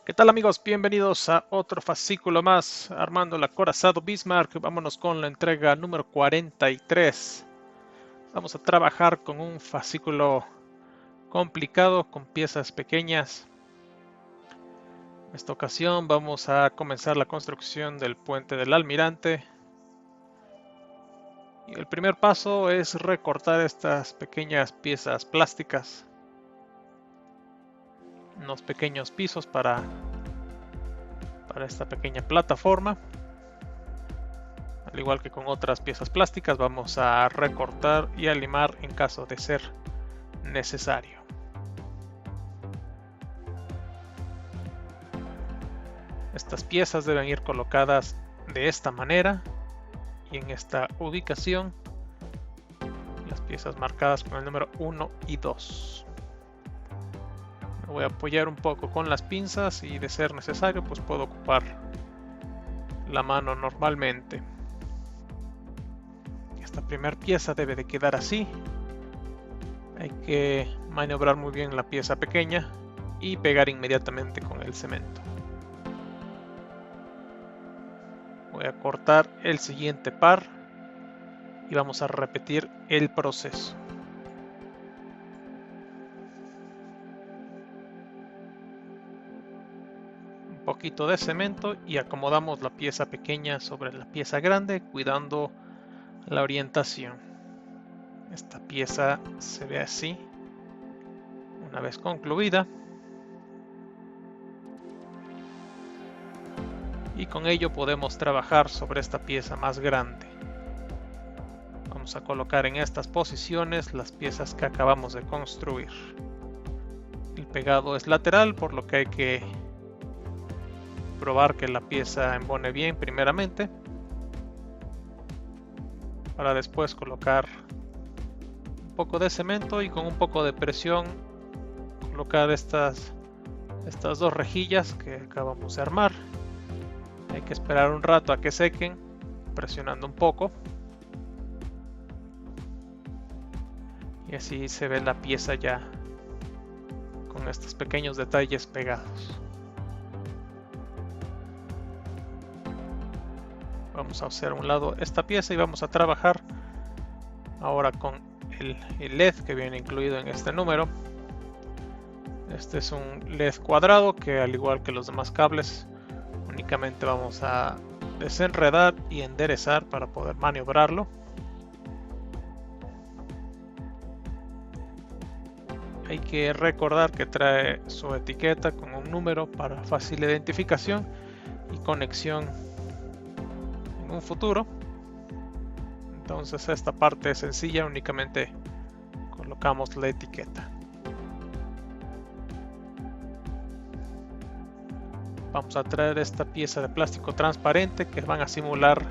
¿Qué tal amigos? Bienvenidos a otro fascículo más, armando el acorazado Bismarck. Vámonos con la entrega número 43. Vamos a trabajar con un fascículo complicado, con piezas pequeñas. En esta ocasión vamos a comenzar la construcción del puente del Almirante. Y el primer paso es recortar estas pequeñas piezas plásticas. Unos pequeños pisos para esta pequeña plataforma. Al igual que con otras piezas plásticas, vamos a recortar y a limar en caso de ser necesario. Estas piezas deben ir colocadas de esta manera y en esta ubicación. Las piezas marcadas con el número 1 y 2. Me voy a apoyar un poco con las pinzas y de ser necesario pues puedo ocupar la mano normalmente. Esta primera pieza debe de quedar así. Hay que maniobrar muy bien la pieza pequeña y pegar inmediatamente con el cemento. Voy a cortar el siguiente par y vamos a repetir el proceso. Un poquito de cemento y acomodamos la pieza pequeña sobre la pieza grande, cuidando la orientación. Esta pieza se ve así una vez concluida, y con ello podemos trabajar sobre esta pieza más grande. Vamos a colocar en estas posiciones las piezas que acabamos de construir. El pegado es lateral, por lo que hay que probar que la pieza embone bien primeramente, para después colocar un poco de cemento y con un poco de presión colocar estas dos rejillas que acabamos de armar. Hay que esperar un rato a que sequen, presionando un poco, y así se ve la pieza ya con estos pequeños detalles pegados. Vamos a hacer a un lado esta pieza y vamos a trabajar ahora con el LED que viene incluido en este número. Este es un LED cuadrado que, al igual que los demás cables, únicamente vamos a desenredar y enderezar para poder maniobrarlo. Hay que recordar que trae su etiqueta con un número para fácil identificación y conexión en un futuro. Entonces esta parte es sencilla, únicamente colocamos la etiqueta. Vamos a traer esta pieza de plástico transparente que van a simular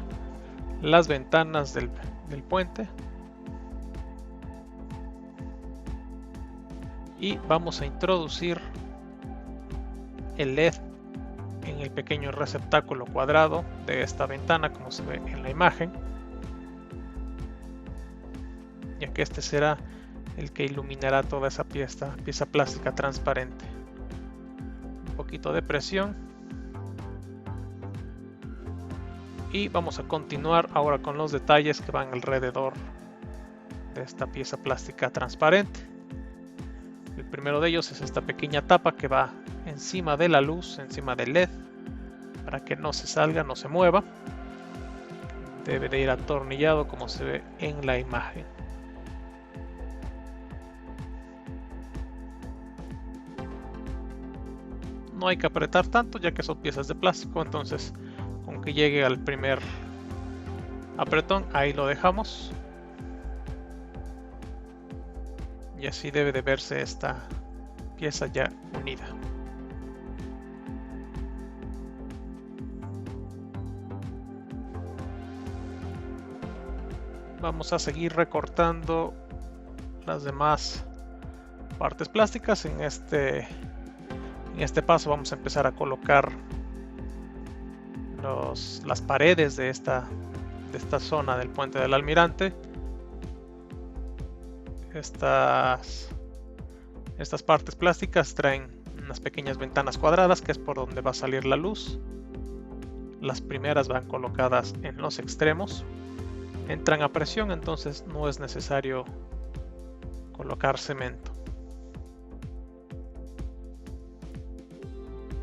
las ventanas del puente, y vamos a introducir el LED en el pequeño receptáculo cuadrado de esta ventana, como se ve en la imagen, ya que este será el que iluminará toda esa pieza plástica transparente. Un poquito de presión y vamos a continuar ahora con los detalles que van alrededor de esta pieza plástica transparente. El primero de ellos es esta pequeña tapa que va encima de la luz, encima del LED, para que no se salga, no se mueva. Debe de ir atornillado como se ve en la imagen. No hay que apretar tanto, ya que son piezas de plástico, entonces con que llegue al primer apretón, ahí lo dejamos. Y así debe de verse esta pieza ya unida. Vamos a seguir recortando las demás partes plásticas. En este paso vamos a empezar a colocar las paredes de esta zona del puente del Almirante. Estas partes plásticas traen unas pequeñas ventanas cuadradas que es por donde va a salir la luz. Las primeras van colocadas en los extremos, entran a presión, entonces no es necesario colocar cemento.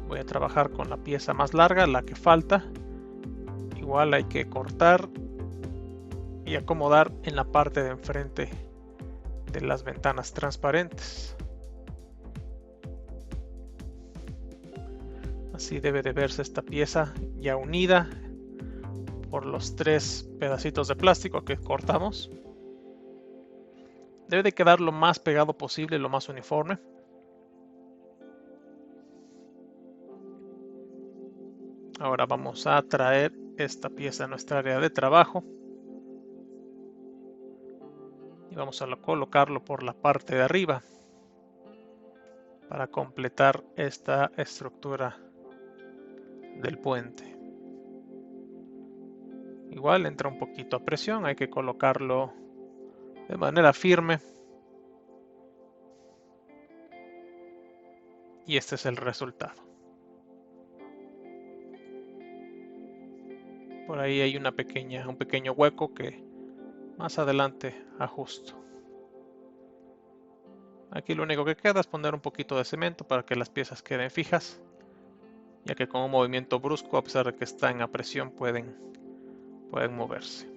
Voy a trabajar con la pieza más larga, la que falta. Igual hay que cortar y acomodar en la parte de enfrente de las ventanas transparentes. Así debe de verse esta pieza ya unida por los 3 pedacitos de plástico que cortamos. Debe de quedar lo más pegado posible, lo más uniforme. Ahora vamos a traer esta pieza a nuestra área de trabajo y vamos a colocarlo por la parte de arriba para completar esta estructura del puente. Igual entra un poquito a presión, hay que colocarlo de manera firme y este es el resultado. Por ahí hay un pequeño hueco que más adelante ajusto. Aquí lo único que queda es poner un poquito de cemento para que las piezas queden fijas, ya que con un movimiento brusco, a pesar de que están a presión, pueden moverse.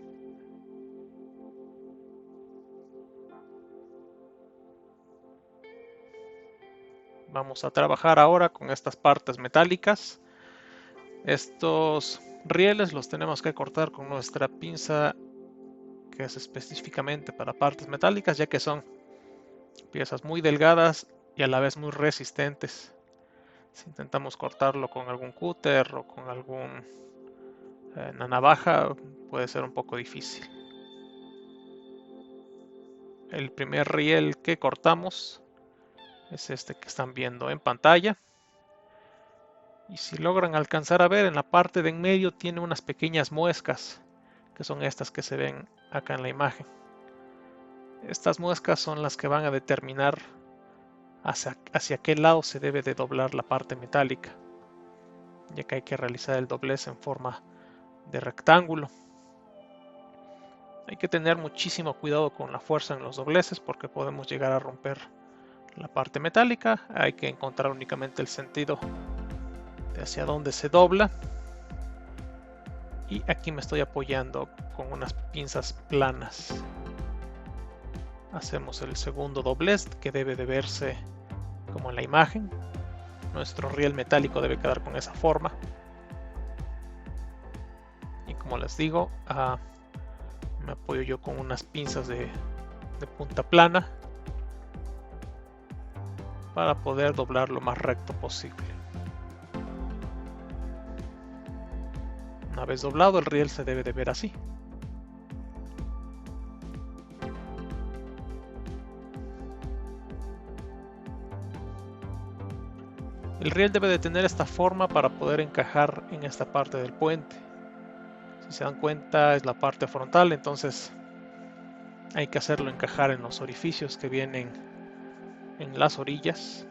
Vamos a trabajar ahora con estas partes metálicas. Estos rieles los tenemos que cortar con nuestra pinza que es específicamente para partes metálicas, ya que son piezas muy delgadas y a la vez muy resistentes. Si intentamos cortarlo con algún cúter o con una navaja, puede ser un poco difícil. El primer riel que cortamos es este que están viendo en pantalla. Y si logran alcanzar a ver, en la parte de en medio tiene unas pequeñas muescas, que son estas que se ven acá en la imagen. Estas muescas son las que van a determinar hacia qué lado se debe de doblar la parte metálica, ya que hay que realizar el doblez en forma de rectángulo. Hay que tener muchísimo cuidado con la fuerza en los dobleces porque podemos llegar a romper la parte metálica. Hay que encontrar únicamente el sentido de hacia dónde se dobla. Y aquí me estoy apoyando con unas pinzas planas. Hacemos el segundo doblez que debe de verse como en la imagen. Nuestro riel metálico debe quedar con esa forma. Y como les digo, me apoyo yo con unas pinzas de punta plana para poder doblar lo más recto posible. Una vez doblado, el riel se debe de ver así. El riel debe de tener esta forma para poder encajar en esta parte del puente. Si se dan cuenta, es la parte frontal, entonces hay que hacerlo encajar en los orificios que vienen en las orillas.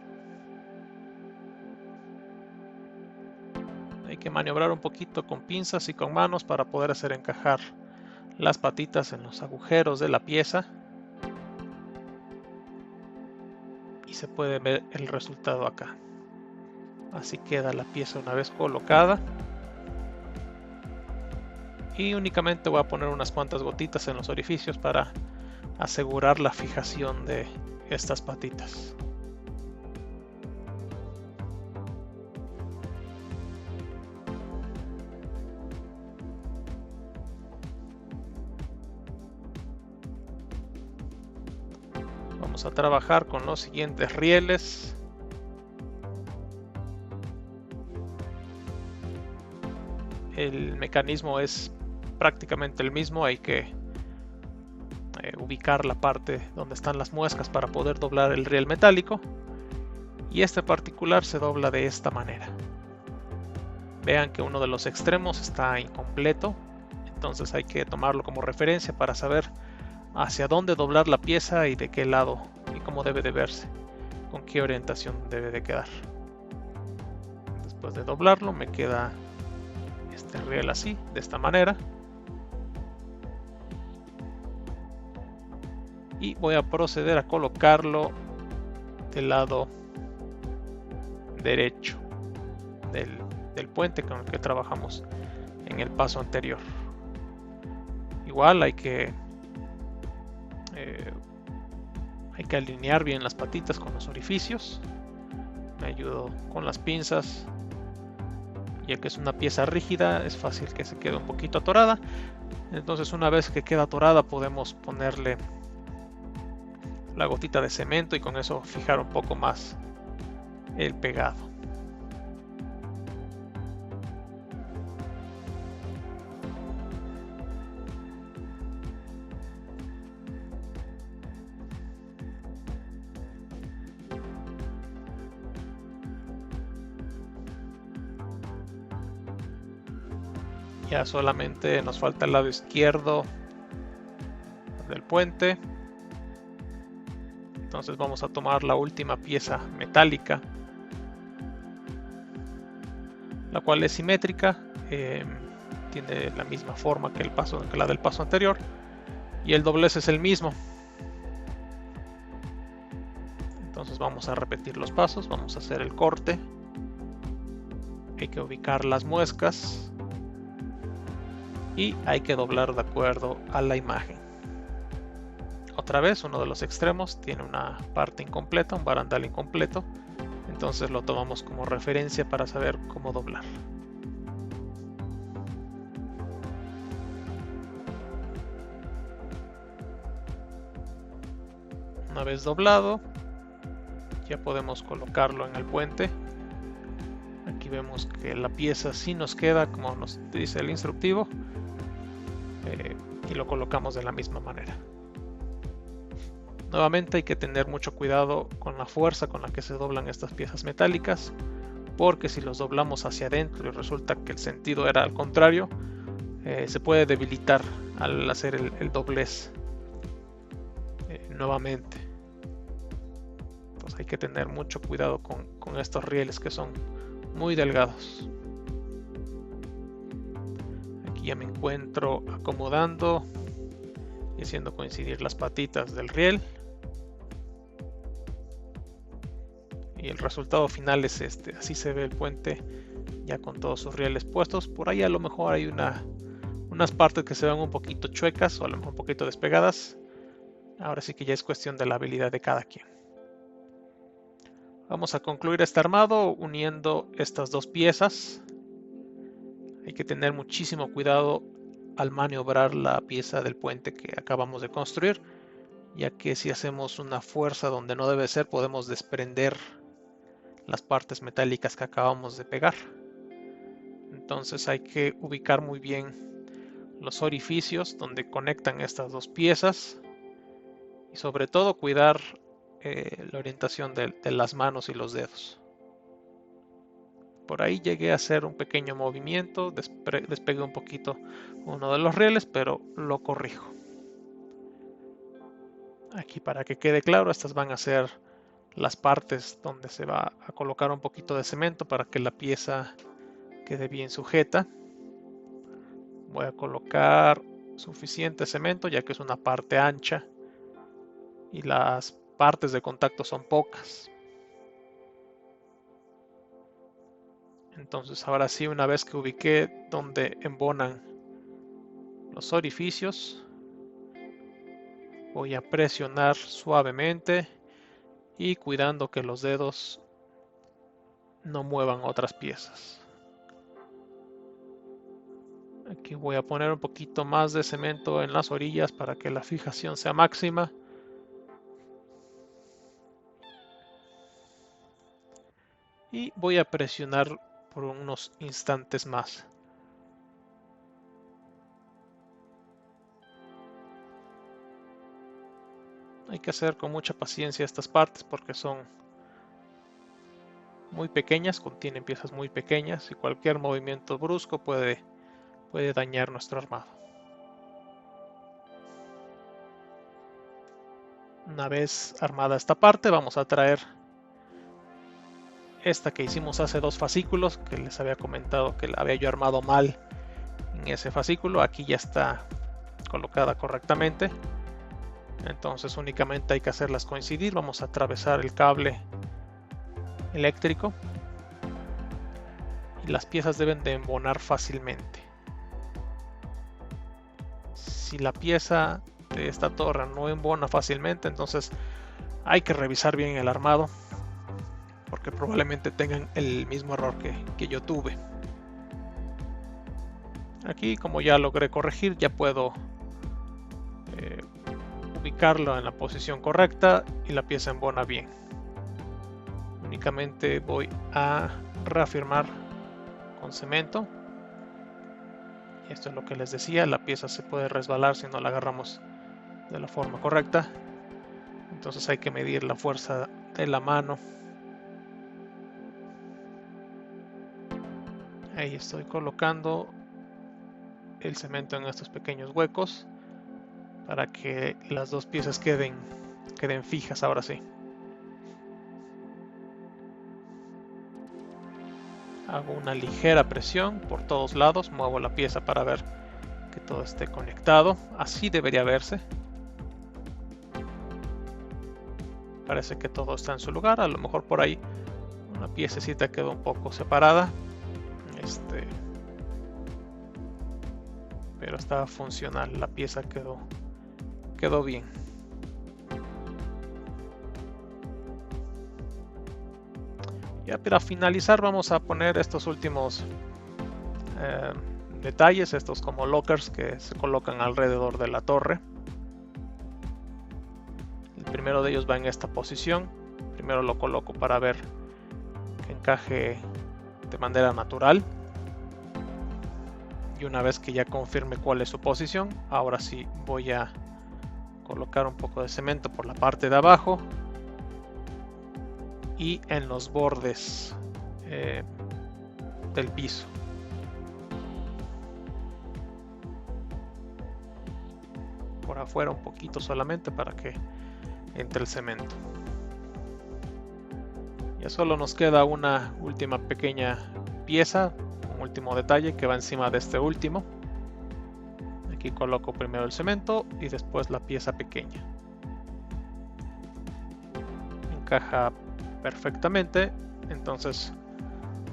Hay que maniobrar un poquito con pinzas y con manos para poder hacer encajar las patitas en los agujeros de la pieza. Y se puede ver el resultado acá. Así queda la pieza una vez colocada. Y únicamente voy a poner unas cuantas gotitas en los orificios para asegurar la fijación de estas patitas. Vamos a trabajar con los siguientes rieles. El mecanismo es prácticamente el mismo, hay que ubicar la parte donde están las muescas para poder doblar el riel metálico, y este particular se dobla de esta manera. Vean que uno de los extremos está incompleto, entonces hay que tomarlo como referencia para saber hacia dónde doblar la pieza y de qué lado y cómo debe de verse, con qué orientación debe de quedar. Después de doblarlo me queda este riel así, de esta manera. Y voy a proceder a colocarlo del lado derecho del puente con el que trabajamos en el paso anterior. Igual hay que alinear bien las patitas con los orificios. Me ayudo con las pinzas, ya que es una pieza rígida, es fácil que se quede un poquito atorada. Entonces, una vez que queda atorada, podemos ponerle la gotita de cemento y con eso fijar un poco más el pegado. Ya solamente nos falta el lado izquierdo del puente. Entonces vamos a tomar la última pieza metálica, la cual es simétrica, tiene la misma forma que la del paso anterior, y el doblez es el mismo. Entonces vamos a repetir los pasos, vamos a hacer el corte. Hay que ubicar las muescas y hay que doblar de acuerdo a la imagen. Otra vez, uno de los extremos tiene una parte incompleta, un barandal incompleto, entonces lo tomamos como referencia para saber cómo doblar. Una vez doblado, ya podemos colocarlo en el puente. Aquí vemos que la pieza sí nos queda como nos dice el instructivo, y lo colocamos de la misma manera. Nuevamente hay que tener mucho cuidado con la fuerza con la que se doblan estas piezas metálicas, porque si los doblamos hacia adentro y resulta que el sentido era al contrario, se puede debilitar al hacer el doblez nuevamente. Entonces hay que tener mucho cuidado con estos rieles que son muy delgados. Aquí ya me encuentro acomodando y haciendo coincidir las patitas del riel. Y el resultado final es este. Así se ve el puente ya con todos sus rieles puestos. Por ahí a lo mejor hay unas partes que se ven un poquito chuecas o a lo mejor un poquito despegadas. Ahora sí que ya es cuestión de la habilidad de cada quien. Vamos a concluir este armado uniendo estas dos piezas. Hay que tener muchísimo cuidado al maniobrar la pieza del puente que acabamos de construir, ya que si hacemos una fuerza donde no debe ser, podemos desprender las partes metálicas que acabamos de pegar. Entonces hay que ubicar muy bien los orificios donde conectan estas dos piezas y sobre todo cuidar la orientación de las manos y los dedos. Por ahí llegué a hacer un pequeño movimiento, despegué un poquito uno de los rieles, pero lo corrijo. Aquí para que quede claro, estas van a ser las partes donde se va a colocar un poquito de cemento para que la pieza quede bien sujeta. Voy a colocar suficiente cemento ya que es una parte ancha y las partes de contacto son pocas. Entonces ahora sí, una vez que ubiqué donde embonan los orificios, voy a presionar suavemente y cuidando que los dedos no muevan otras piezas. Aquí voy a poner un poquito más de cemento en las orillas para que la fijación sea máxima. Y voy a presionar por unos instantes más. Hay que hacer con mucha paciencia estas partes porque son muy pequeñas, contienen piezas muy pequeñas y cualquier movimiento brusco puede dañar nuestro armado. Una vez armada esta parte, vamos a traer esta que hicimos hace 2 fascículos, que les había comentado que la había yo armado mal en ese fascículo, aquí ya está colocada correctamente. Entonces únicamente hay que hacerlas coincidir. Vamos a atravesar el cable eléctrico y las piezas deben de embonar fácilmente. Si la pieza de esta torre no embona fácilmente, entonces hay que revisar bien el armado, porque probablemente tengan el mismo error que yo tuve. Aquí, como ya logré corregir, ya puedo ubicarlo en la posición correcta y la pieza embona bien. Únicamente voy a reafirmar con cemento. Esto es lo que les decía, la pieza se puede resbalar si no la agarramos de la forma correcta. Entonces hay que medir la fuerza de la mano. Ahí estoy colocando el cemento en estos pequeños huecos para que las dos piezas queden fijas ahora sí. Hago una ligera presión por todos lados, muevo la pieza para ver que todo esté conectado. Así debería verse. Parece que todo está en su lugar. A lo mejor por ahí una piececita quedó un poco separada. Pero está funcional. La pieza quedó bien. Ya para finalizar vamos a poner estos últimos detalles, estos como lockers que se colocan alrededor de la torre. El primero de ellos va en esta posición. Primero lo coloco para ver que encaje de manera natural. Y una vez que ya confirme cuál es su posición, ahora sí voy a colocar un poco de cemento por la parte de abajo y en los bordes del piso. Por afuera un poquito solamente para que entre el cemento. Ya solo nos queda una última pequeña pieza, un último detalle que va encima de este último. Aquí coloco primero el cemento y después la pieza pequeña. Encaja perfectamente, entonces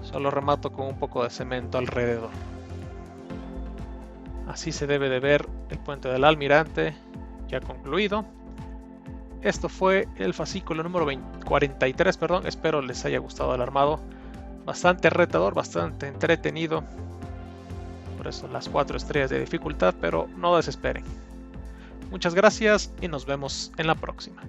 solo remato con un poco de cemento alrededor. Así se debe de ver el puente del Almirante ya concluido. Esto fue el fascículo número 43, perdón. Espero les haya gustado el armado. Bastante retador, bastante entretenido. Por eso las 4 estrellas de dificultad, pero no desesperen. Muchas gracias y nos vemos en la próxima.